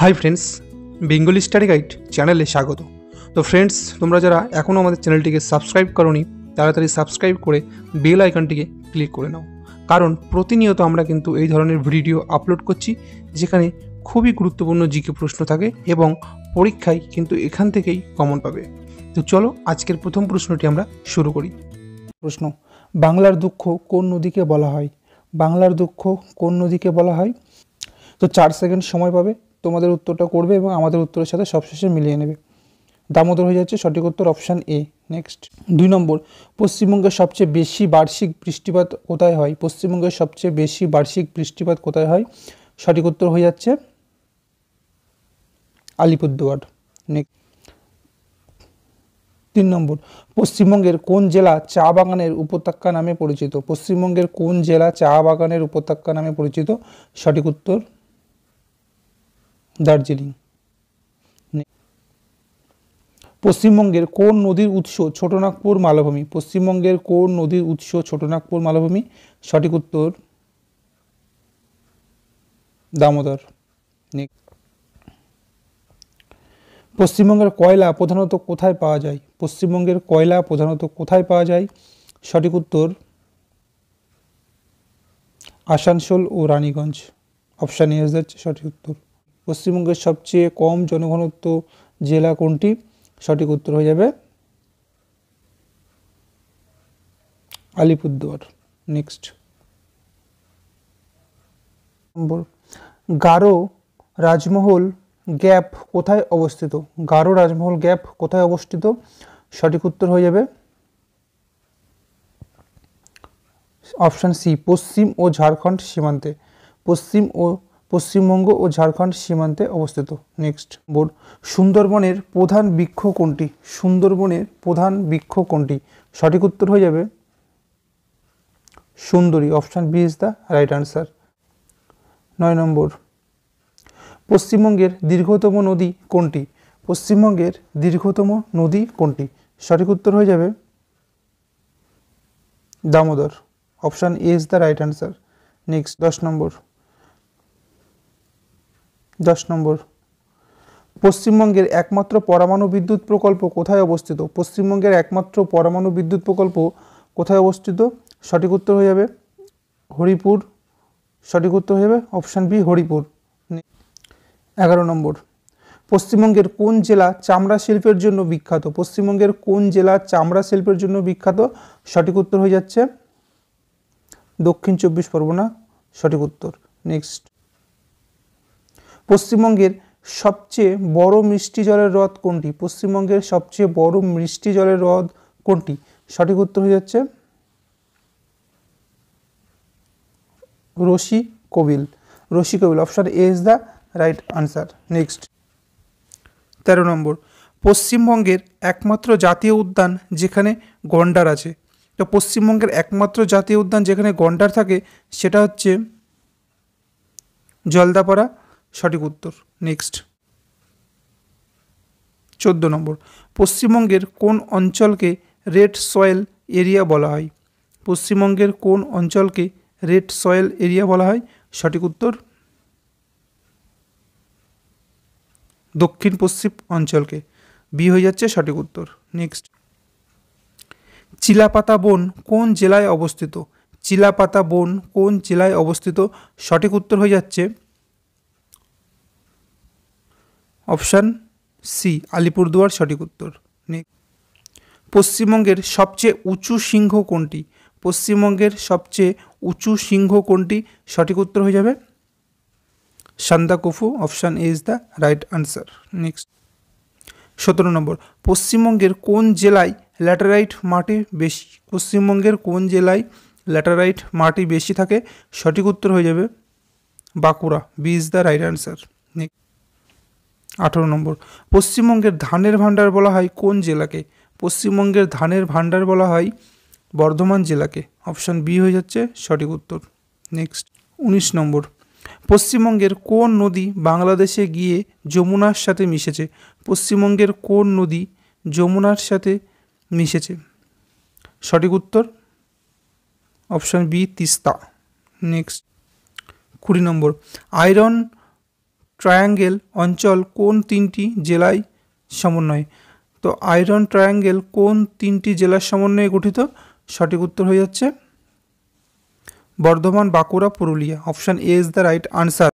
High friends Bengali study guide चैनले स्वागत। तो फ्रेंड्स तुम्हारा जरा एखोनो आमादेर चैनलटिके सबस्क्राइब करोनी ताड़ाताड़ी सबस्क्राइब करे बेल आइकनटिके क्लिक करे नाओ, कारण प्रतिनियत आमरा किन्तु एई धरनेर भिडियो आपलोड करछि जेखाने खूबই गुरुत्वपूर्ण जिके प्रश्न थाके एबं परीक्षाय किन्तु एखान थेकेई कमन पाबे। तो चलो आजकेर प्रथम प्रश्नटी आमरा शुरू करी। प्रश्न, बांगलार दुःख कोन नदीके बला हय? बांगलार दुःख कोन नदीके बला हय? तो 4 सेकेंड समय पाबे, তোমাদের উত্তরটা করবে এবং আমাদের উত্তরের সাথে সবশেষে মিলিয়ে নেবে। দামোদর হয়ে যাচ্ছে সঠিক উত্তর, অপশান এ। নেক্সট 2 নম্বর, পশ্চিমবঙ্গের সবচেয়ে বেশি বার্ষিক বৃষ্টিপাত কোথায় হয়? পশ্চিমবঙ্গের সবচেয়ে বেশি বার্ষিক বৃষ্টিপাত কোথায় হয়? সঠিক উত্তর হয়ে যাচ্ছে আলিপুরদুয়ার। নেক্সট 3 নম্বর, পশ্চিমবঙ্গের কোন জেলা চা বাগানের উপত্যকা নামে পরিচিত? পশ্চিমবঙ্গের কোন জেলা চা বাগানের উপত্যকা নামে পরিচিত? সঠিক উত্তর দার্জিলিং। পশ্চিমবঙ্গের কোন নদীর উৎস ছোটনাগপুর মালভূমি? পশ্চিমবঙ্গের কোন নদীর উৎস ছোটনাগপুর মালভূমি? সঠিক উত্তর দামোদর। পশ্চিমবঙ্গের কয়লা প্রধানত কোথায় পাওয়া যায়? পশ্চিমবঙ্গের কয়লা প্রধানত কোথায় পাওয়া যায়? সঠিক উত্তর আসানসোল ও রানীগঞ্জ। অপশান এ হচ্ছে সঠিক উত্তর। পশ্চিমবঙ্গের সবচেয়ে কম জনঘনত্ব জেলা কোনটি? সঠিক উত্তর হয়ে যাবে আলিপুরদুয়ার। নেক্সট নম্বর, গারো রাজমহল গ্যাপ কোথায় অবস্থিত? গারো রাজমহল গ্যাপ কোথায় অবস্থিত? সঠিক উত্তর হয়ে যাবে অপশান সি, পশ্চিম ও ঝাড়খণ্ড সীমান্তে। পশ্চিমবঙ্গ ও ঝাড়খণ্ড সীমান্তে অবস্থিত। নেক্সট বোর্ড, সুন্দরবনের প্রধান বৃক্ষ কোনটি? সুন্দরবনের প্রধান বৃক্ষ কোনটি? সঠিক উত্তর হয়ে যাবে সুন্দরী। Option B is the right answer. 9 নম্বর, পশ্চিমবঙ্গের দীর্ঘতম নদী কোনটি? পশ্চিমবঙ্গের দীর্ঘতম নদী কোনটি? সঠিক উত্তর হয়ে যাবে Damodar. Option A is the right answer. Next 10 নম্বর, পশ্চিমবঙ্গের একমাত্র পরমাণু বিদ্যুৎ প্রকল্প কোথায় অবস্থিত? পশ্চিমবঙ্গের একমাত্র পরমাণু বিদ্যুৎ প্রকল্প কোথায় অবস্থিত? সঠিক উত্তর হয়ে যাবে হরিপুর। সঠিক উত্তর হয়ে যাবে অপশান বি, হরিপুর। 11 নম্বর, পশ্চিমবঙ্গের কোন জেলা চামড়া শিল্পের জন্য বিখ্যাত? পশ্চিমবঙ্গের কোন জেলা চামড়া শিল্পের জন্য বিখ্যাত? সঠিক উত্তর হয়ে যাচ্ছে দক্ষিণ 24 পরগনা। সঠিক উত্তর। নেক্সট, পশ্চিমবঙ্গের সবচেয়ে বড় মিষ্টি জলের হ্রদ কোনটি? পশ্চিমবঙ্গের সবচেয়ে বড় মিষ্টি জলের হ্রদ কোনটি? সঠিক উত্তর হয়ে যাচ্ছে Rasikbil. Option A is the right answer. Next 13 নম্বর, পশ্চিমবঙ্গের একমাত্র জাতীয় উদ্যান যেখানে গন্ডার আছে। তো পশ্চিমবঙ্গের একমাত্র জাতীয় উদ্যান যেখানে গন্ডার থাকে সেটা হচ্ছে জলদাপাড়া। সঠিক উত্তর। নেক্সট 14 নম্বর, পশ্চিমবঙ্গের কোন অঞ্চলকে রেড সয়েল এরিয়া বলা হয়? পশ্চিমবঙ্গের কোন অঞ্চলকে রেড সয়েল এরিয়া বলা হয়? সঠিক উত্তর দক্ষিণ পশ্চিম অঞ্চলকে। বি হয়ে যাচ্ছে সঠিক উত্তর। নেক্সট, চিলাপাতা বন কোন জেলায় অবস্থিত? চিলাপাতা বন কোন জেলায় অবস্থিত? সঠিক উত্তর হয়ে যাচ্ছে অপশান সি, আলিপুরদুয়ার। সঠিক উত্তর। পশ্চিমবঙ্গের সবচেয়ে উঁচু সিংহ কোনটি? পশ্চিমবঙ্গের সবচেয়ে উঁচু সিংহ কোনটি? সঠিক উত্তর হয়ে যাবে Sandakphu. Option A is the right answer. Next 17 নম্বর, পশ্চিমবঙ্গের কোন জেলায় ল্যাটেরাইট মাটি বেশি? পশ্চিমবঙ্গের কোন জেলায় ল্যাটেরাইট মাটি বেশি থাকে? সঠিক উত্তর হয়ে যাবে Bankura. B is the right answer. 18 নম্বর, পশ্চিমবঙ্গের ধানের ভাণ্ডার বলা হয় কোন জেলাকে? পশ্চিমবঙ্গের ধানের ভাণ্ডার বলা হয় বর্ধমান জেলাকে। অপশান বি হয়ে যাচ্ছে সঠিক উত্তর। নেক্সট 19 নম্বর, পশ্চিমবঙ্গের কোন নদী বাংলাদেশে গিয়ে যমুনার সাথে মিশেছে? পশ্চিমবঙ্গের কোন নদী যমুনার সাথে মিশেছে? সঠিক উত্তর অপশান বি, তিস্তা। নেক্সট 20 নম্বর, আয়রন ট্রায়াঙ্গেল অঞ্চল কোন 3টি জেলায় সমন্বয়ে? তো আয়রন ট্রায়াঙ্গেল কোন 3টি জেলার সমন্বয়ে গঠিত? সঠিক উত্তর হয়ে যাচ্ছে Bardhaman, Bankura, Purulia. Option A is the right answer.